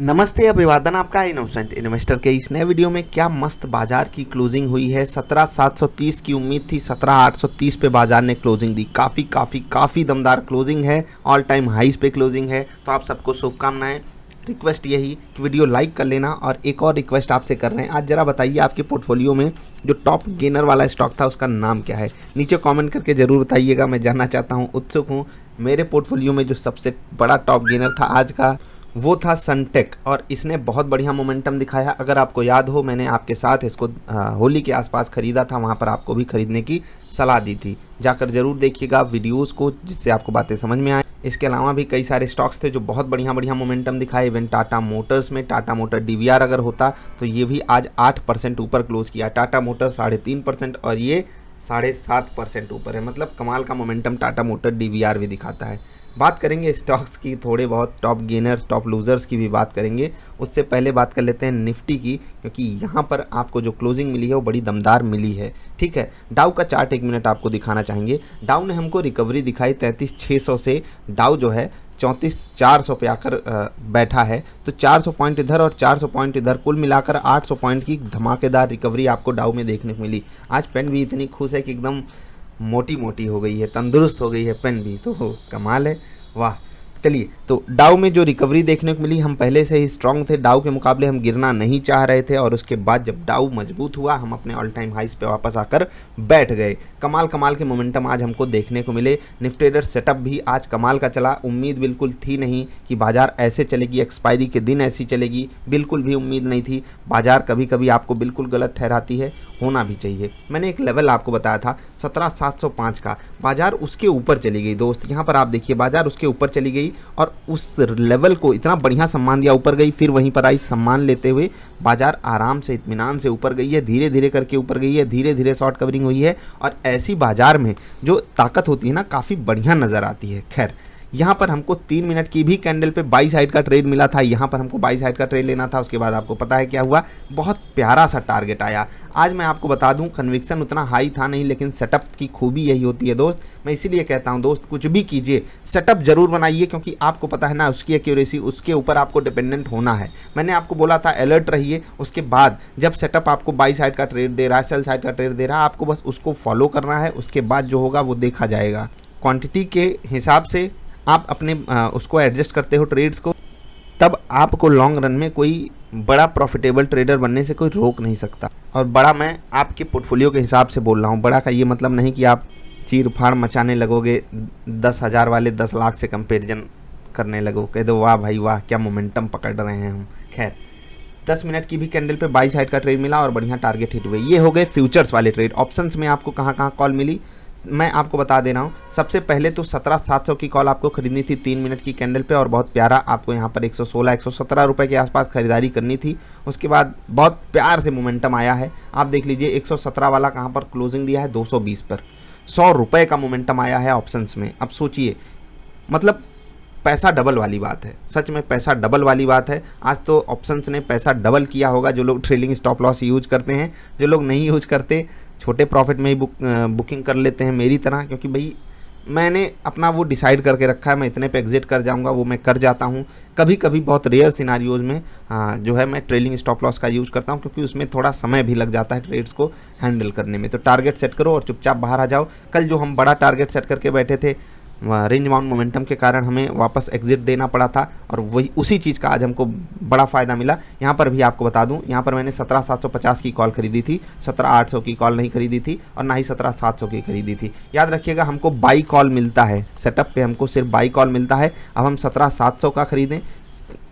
नमस्ते, अभिवादन आपका इनोसेंट इन्वेस्टर के इस नए वीडियो में। क्या मस्त बाजार की क्लोजिंग हुई है। 17,730 की उम्मीद थी, 17,830 पे बाजार ने क्लोजिंग दी। काफ़ी दमदार क्लोजिंग है, ऑल टाइम हाईज पे क्लोजिंग है। तो आप सबको शुभकामनाएं। रिक्वेस्ट यही कि वीडियो लाइक कर लेना, और एक और रिक्वेस्ट आपसे कर रहे हैं, आज ज़रा बताइए आपके पोर्टफोलियो में जो टॉप गेनर वाला स्टॉक था उसका नाम क्या है। नीचे कमेंट करके ज़रूर बताइएगा, मैं जानना चाहता हूँ, उत्सुक हूँ। मेरे पोर्टफोलियो में जो सबसे बड़ा टॉप गेनर था आज का, वो था सनटेक, और इसने बहुत बढ़िया मोमेंटम दिखाया। अगर आपको याद हो, मैंने आपके साथ इसको होली के आसपास ख़रीदा था, वहाँ पर आपको भी ख़रीदने की सलाह दी थी। जाकर ज़रूर देखिएगा वीडियोस को, जिससे आपको बातें समझ में आए। इसके अलावा भी कई सारे स्टॉक्स थे जो बहुत बढ़िया मोमेंटम दिखाए। इवन टाटा मोटर्स में, टाटा मोटर डीवीआर अगर होता तो ये भी आज 8% ऊपर क्लोज किया। टाटा मोटर 3.5% और ये 7.5% ऊपर है। मतलब कमाल का मोमेंटम टाटा मोटर डीवीआर भी दिखाता है। बात करेंगे स्टॉक्स की, थोड़े बहुत टॉप गेनर्स टॉप लूजर्स की भी बात करेंगे। उससे पहले बात कर लेते हैं निफ्टी की, क्योंकि यहाँ पर आपको जो क्लोजिंग मिली है वो बड़ी दमदार मिली है। ठीक है, डाउ का चार्ट 1 मिनट आपको दिखाना चाहेंगे। डाउ ने हमको रिकवरी दिखाई 33,600 से। डाउ जो है 34,400 पे आकर बैठा है। तो 400 पॉइंट इधर और 400 पॉइंट इधर, कुल मिलाकर 800 पॉइंट की धमाकेदार रिकवरी आपको डाउ में देखने को मिली। आज पेन भी इतनी खुश है कि एकदम मोटी हो गई है, तंदुरुस्त हो गई है पेन भी, तो कमाल है, वाह। चलिए, तो डाउ में जो रिकवरी देखने को मिली, हम पहले से ही स्ट्रांग थे, डाउ के मुकाबले हम गिरना नहीं चाह रहे थे, और उसके बाद जब डाउ मजबूत हुआ, हम अपने ऑल टाइम हाइस पे वापस आकर बैठ गए। कमाल के मोमेंटम आज हमको देखने को मिले। निफ्टी ट्रेडर सेटअप भी आज कमाल का चला। उम्मीद बिल्कुल थी नहीं कि बाजार ऐसे चलेगी, एक्सपायरी के दिन ऐसी चलेगी, बिल्कुल भी उम्मीद नहीं थी। बाजार कभी कभी आपको बिल्कुल गलत ठहराती है, होना भी चाहिए। मैंने एक लेवल आपको बताया था 17,705 का, बाजार उसके ऊपर चली गई दोस्त। यहाँ पर आप देखिए, बाजार उसके ऊपर चली गई और उस लेवल को इतना बढ़िया सम्मान दिया, ऊपर गई, फिर वहीं पर आई। सम्मान लेते हुए बाजार आराम से, इत्मीनान से ऊपर गई है, धीरे धीरे करके ऊपर गई है, धीरे धीरे शॉर्ट कवरिंग हुई है। और ऐसी बाजार में जो ताकत होती है ना, काफ़ी बढ़िया नज़र आती है। खैर, यहाँ पर हमको 3 मिनट की भी कैंडल पे बाई साइड का ट्रेड मिला था। यहाँ पर हमको बाई साइड का ट्रेड लेना था। उसके बाद आपको पता है क्या हुआ, बहुत प्यारा सा टारगेट आया। आज मैं आपको बता दूं, कन्विक्शन उतना हाई था नहीं, लेकिन सेटअप की खूबी यही होती है दोस्त। मैं इसीलिए कहता हूं दोस्त, कुछ भी कीजिए, सेटअप जरूर बनाइए, क्योंकि आपको पता है ना, उसकी एक्यूरेसी, उसके ऊपर आपको डिपेंडेंट होना है। मैंने आपको बोला था अलर्ट रहिए। उसके बाद जब सेटअप आपको बाई साइड का ट्रेड दे रहा है, सेल साइड का ट्रेड दे रहा है, आपको बस उसको फॉलो करना है। उसके बाद जो होगा वो देखा जाएगा। क्वांटिटी के हिसाब से आप अपने उसको एडजस्ट करते हो ट्रेड्स को, तब आपको लॉन्ग रन में कोई बड़ा प्रॉफिटेबल ट्रेडर बनने से कोई रोक नहीं सकता। और बड़ा मैं आपके पोर्टफोलियो के हिसाब से बोल रहा हूँ। बड़ा का ये मतलब नहीं कि आप चीर फाड़ मचाने लगोगे, 10,000 वाले 10 लाख से कंपेरिजन करने लगो, कह दो वाह भाई वाह, क्या मोमेंटम पकड़ रहे हैं हम। खैर, 10 मिनट की भी कैंडल पे बाई साइड का ट्रेड मिला और बढ़िया टारगेट हिट हुए। ये हो गए फ्यूचर्स वाले ट्रेड। ऑप्शंस में आपको कहाँ कॉल मिली, मैं आपको बता दे रहा हूँ। सबसे पहले तो 17,700 की कॉल आपको खरीदनी थी 3 मिनट की कैंडल पे, और बहुत प्यारा आपको यहाँ पर 117 रुपये के आसपास खरीदारी करनी थी। उसके बाद बहुत प्यार से मोमेंटम आया है। आप देख लीजिए 117 वाला कहाँ पर क्लोजिंग दिया है, 220 पर। 100 रुपये का मोमेंटम आया है ऑप्शंस में। अब सोचिए, मतलब पैसा डबल वाली बात है, सच में पैसा डबल वाली बात है। आज तो ऑप्शंस ने पैसा डबल किया होगा। जो लोग ट्रेलिंग स्टॉप लॉस यूज करते हैं, जो लोग नहीं यूज करते, छोटे प्रॉफिट में ही बुकिंग कर लेते हैं मेरी तरह, क्योंकि भाई मैंने अपना वो डिसाइड करके रखा है, मैं इतने पे एग्जिट कर जाऊंगा, वो मैं कर जाता हूँ। कभी कभी बहुत रेयर सिनारियोज में जो है मैं ट्रेलिंग स्टॉप लॉस का यूज़ करता हूँ, क्योंकि उसमें थोड़ा समय भी लग जाता है ट्रेड्स को हैंडल करने में। तो टारगेट सेट करो और चुपचाप बाहर आ जाओ। कल जो हम बड़ा टारगेट सेट करके बैठे थे, रेंज बाउंड मोमेंटम के कारण हमें वापस एग्जिट देना पड़ा था, और वही उसी चीज़ का आज हमको बड़ा फ़ायदा मिला। यहाँ पर भी आपको बता दूँ, यहाँ पर मैंने 17,750 की कॉल खरीदी थी, 17,800 की कॉल नहीं खरीदी थी, और ना ही 17,700 की खरीदी थी। याद रखिएगा, हमको बाई कॉल मिलता है सेटअप पे, हमको सिर्फ बाई कॉल मिलता है। अब हम 17,700 का खरीदें,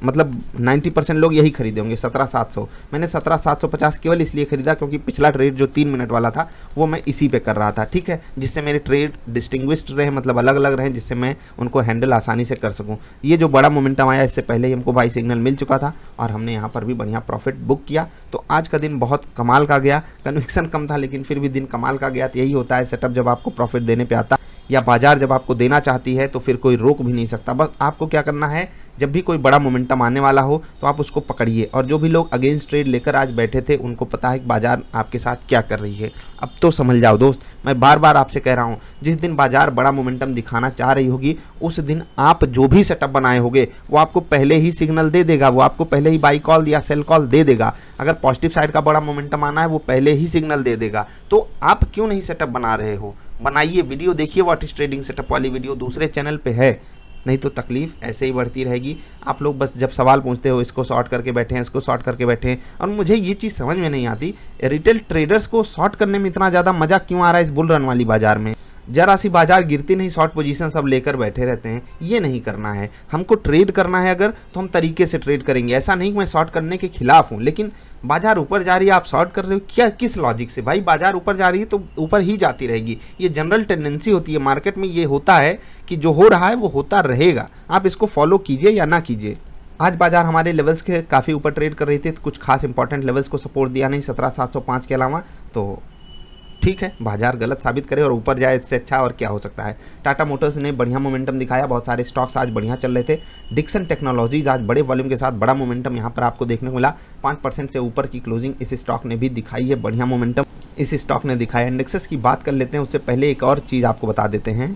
मतलब 90% लोग यही खरीदे होंगे 17,700। मैंने 17,750 केवल इसलिए खरीदा क्योंकि पिछला ट्रेड जो 3 मिनट वाला था वो मैं इसी पे कर रहा था। ठीक है, जिससे मेरे ट्रेड डिस्टिंग्विश्ड रहे, मतलब अलग अलग रहे, जिससे मैं उनको हैंडल आसानी से कर सकूं। ये जो बड़ा मोमेंटम आया, इससे पहले ही हमको बाई सिग्नल मिल चुका था, और हमने यहाँ पर भी बढ़िया प्रॉफिट बुक किया। तो आज का दिन बहुत कमाल का गया। कन्विक्शन कम था, लेकिन फिर भी दिन कमाल का गया। तो यही होता है सेटअप जब आपको प्रॉफिट देने पर आता। या बाजार जब आपको देना चाहती है तो फिर कोई रोक भी नहीं सकता। बस आपको क्या करना है, जब भी कोई बड़ा मोमेंटम आने वाला हो तो आप उसको पकड़िए। और जो भी लोग अगेंस्ट ट्रेड लेकर आज बैठे थे उनको पता है कि बाजार आपके साथ क्या कर रही है। अब तो समझ जाओ दोस्त, मैं बार बार आपसे कह रहा हूँ, जिस दिन बाजार बड़ा मोमेंटम दिखाना चाह रही होगी उस दिन आप जो भी सेटअप बनाए होंगे वो आपको पहले ही सिग्नल दे देगा, वो आपको पहले ही बाई कॉल या सेल कॉल दे देगा। अगर पॉजिटिव साइड का बड़ा मोमेंटम आना है वो पहले ही सिग्नल दे देगा। तो आप क्यों नहीं सेटअप बना रहे हो? बनाइए, वीडियो देखिए, व्हाट इज ट्रेडिंग सेटअप वाली वीडियो दूसरे चैनल पे है, नहीं तो तकलीफ ऐसे ही बढ़ती रहेगी। आप लोग बस जब सवाल पूछते हो इसको शॉर्ट करके बैठे हैं, इसको शॉर्ट करके बैठे हैं। और मुझे ये चीज़ समझ में नहीं आती, रिटेल ट्रेडर्स को शॉर्ट करने में इतना ज़्यादा मजा क्यों आ रहा है इस बुल रन वाली बाजार में। जरा सी बाजार गिरती नहीं शॉर्ट पोजीशन सब लेकर बैठे रहते हैं। ये नहीं करना है, हमको ट्रेड करना है अगर तो हम तरीके से ट्रेड करेंगे। ऐसा नहीं कि मैं शॉर्ट करने के खिलाफ हूँ, लेकिन बाजार ऊपर जा रही है आप शॉर्ट कर रहे हो, क्या किस लॉजिक से? भाई बाजार ऊपर जा रही है तो ऊपर ही जाती रहेगी, ये जनरल टेंडेंसी होती है मार्केट में। ये होता है कि जो हो रहा है वो होता रहेगा, आप इसको फॉलो कीजिए या ना कीजिए। आज बाजार हमारे लेवल्स के काफ़ी ऊपर ट्रेड कर रही थी, तो कुछ खास इंपॉर्टेंट लेवल्स को सपोर्ट दिया नहीं 17,705 के अलावा। तो ठीक है, बाजार गलत साबित करे और ऊपर जाए, इससे अच्छा और क्या हो सकता है। टाटा मोटर्स ने बढ़िया मोमेंटम दिखाया, बहुत सारे स्टॉक्स आज बढ़िया चल रहे थे। डिक्सन टेक्नोलॉजीज आज बड़े वॉल्यूम के साथ बड़ा मोमेंटम यहाँ पर आपको देखने को मिला। 5% से ऊपर की क्लोजिंग इस स्टॉक ने भी दिखाई है, बढ़िया मोमेंटम इस स्टॉक ने दिखाया। इंडेक्सेस की बात कर लेते हैं, उससे पहले एक और चीज़ आपको बता देते हैं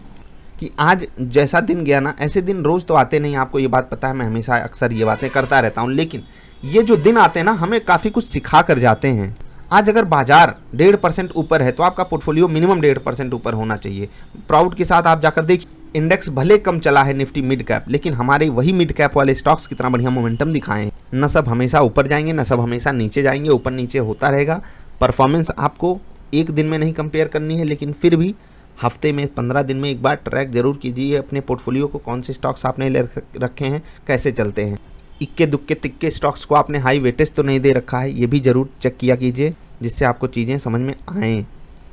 कि आज जैसा दिन गया ना, ऐसे दिन रोज़ तो आते नहीं, आपको ये बात पता है, मैं हमेशा अक्सर ये बातें करता रहता हूँ। लेकिन ये जो दिन आते हैं ना, हमें काफ़ी कुछ सिखा कर जाते हैं। आज अगर बाजार 1.5% ऊपर है तो आपका पोर्टफोलियो मिनिमम 1.5% ऊपर होना चाहिए। प्राउड के साथ आप जाकर देखिए, इंडेक्स भले कम चला है निफ्टी मिड कैप, लेकिन हमारे वही मिड कैप वाले स्टॉक्स कितना बढ़िया मोमेंटम दिखाए हैं। न सब हमेशा ऊपर जाएंगे, न सब हमेशा नीचे जाएंगे, ऊपर नीचे होता रहेगा। परफॉर्मेंस आपको एक दिन में नहीं कंपेयर करनी है, लेकिन फिर भी हफ्ते में 15 दिन में एक बार ट्रैक जरूर कीजिए अपने पोर्टफोलियो को, कौन से स्टॉक्स आपने ले रखे हैं, कैसे चलते हैं। इक्के दुक्के तिक्के स्टॉक्स को आपने हाई वेटेज तो नहीं दे रखा है, ये भी जरूर चेक किया कीजिए, जिससे आपको चीज़ें समझ में आएँ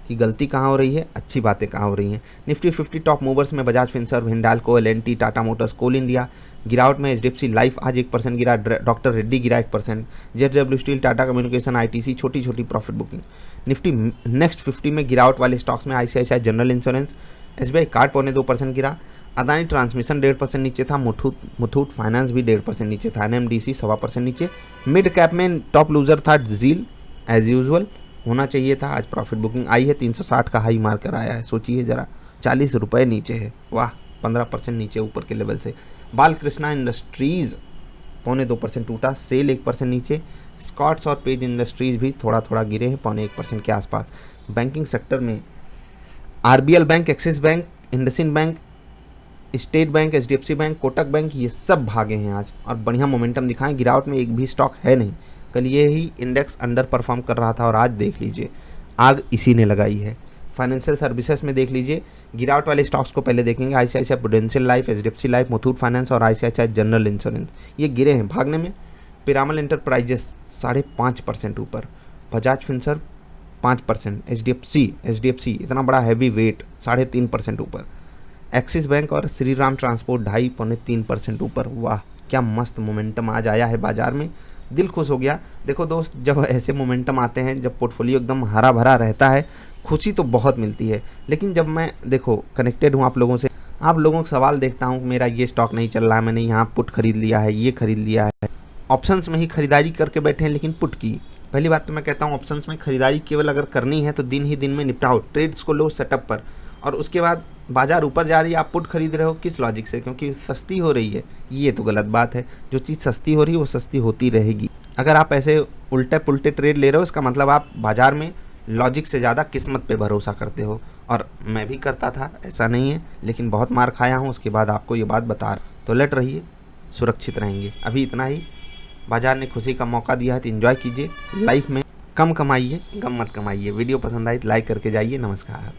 कि गलती कहाँ हो रही है, अच्छी बातें कहाँ हो रही हैं। निफ्टी 50 टॉप मूवर्स में बजाज फिनसर्व, हिंडाल्को, एल&टी, टाटा मोटर्स, कोल इंडिया। गिरावट में एचडीएफसी लाइफ आज 1% गिरा, डॉक्टर रेड्डी गिरा 1%, JSW steel, Tata communication, ITC छोटी छोटी प्रॉफिट बुकिंग। निफ्टी नेक्स्ट 50 में गिरावट वाले स्टॉक्स में ICICI general insurance, SBI card 0.25% गिरा, अदानी ट्रांसमिशन 1.5% नीचे था, मुथूट फाइनेंस भी 1.5% नीचे था, एनएमडीसी 1.25% नीचे। मिड कैप में टॉप लूजर था जील, एज यूजुअल होना चाहिए था। आज प्रॉफिट बुकिंग आई है, 360 का हाई मार्कर आया है, सोचिए जरा, 40 रुपये नीचे है, वाह, 15% नीचे ऊपर के लेवल से। बालकृष्णा इंडस्ट्रीज़ 0.25% टूटा, सेल 1% नीचे। स्कॉट्स और पेज इंडस्ट्रीज़ भी थोड़ा थोड़ा गिरे हैं, 0.1% के आसपास। बैंकिंग सेक्टर में RBL bank, axis bank, IndusInd bank, state bank, HDFC bank, Kotak bank, ये सब भागे हैं आज और बढ़िया मोमेंटम दिखाएं। गिरावट में एक भी स्टॉक है नहीं। कल ये ही इंडेक्स अंडर परफॉर्म कर रहा था और आज देख लीजिए आग इसी ने लगाई है। फाइनेंशियल सर्विसेज में देख लीजिए, गिरावट वाले स्टॉक्स को पहले देखेंगे, ICICI prudential life, HDFC life, Muthoot finance और आईसीआईसीआई जनरल इंश्योरेंस, ये गिरे हैं भागने में। पिरामल एंटरप्राइजेस 5.5% ऊपर, बजाज फिनसर्व 5%, एचडीएफसी इतना बड़ा हैवी वेट 3.5% ऊपर, एक्सिस बैंक और श्री राम ट्रांसपोर्ट 2.5-3% ऊपर। वाह, क्या मस्त मोमेंटम आज आया है बाजार में, दिल खुश हो गया। देखो दोस्त, जब ऐसे मोमेंटम आते हैं, जब पोर्टफोलियो एकदम हरा भरा रहता है, खुशी तो बहुत मिलती है। लेकिन जब मैं देखो कनेक्टेड हूँ आप लोगों से, आप लोगों का सवाल देखता हूँ, मेरा ये स्टॉक नहीं चल रहा है, मैंने यहाँ पुट खरीद लिया है, ये खरीद लिया है, ऑप्शंस में ही खरीदारी करके बैठे हैं लेकिन पुट की। पहली बात तो मैं कहता हूँ ऑप्शंस में खरीदारी केवल अगर करनी है तो दिन ही दिन में निपटाओ, ट्रेड्स को लो सेटअप पर, और उसके बाद बाजार ऊपर जा रही है आप पुट खरीद रहे हो, किस लॉजिक से? क्योंकि सस्ती हो रही है, ये तो गलत बात है। जो चीज़ सस्ती हो रही है वो सस्ती होती रहेगी। अगर आप ऐसे उल्टे पुल्टे ट्रेड ले रहे हो, इसका मतलब आप बाजार में लॉजिक से ज़्यादा किस्मत पे भरोसा करते हो, और मैं भी करता था, ऐसा नहीं है, लेकिन बहुत मार खाया हूँ, उसके बाद आपको ये बात बता रहा। तो लट रहिए, सुरक्षित रहेंगे। अभी इतना ही, बाजार ने खुशी का मौका दिया है तो एंजॉय कीजिए। लाइफ में कम कमाइए, गम मत कमाइए। वीडियो पसंद आई तो लाइक करके जाइए। नमस्कार।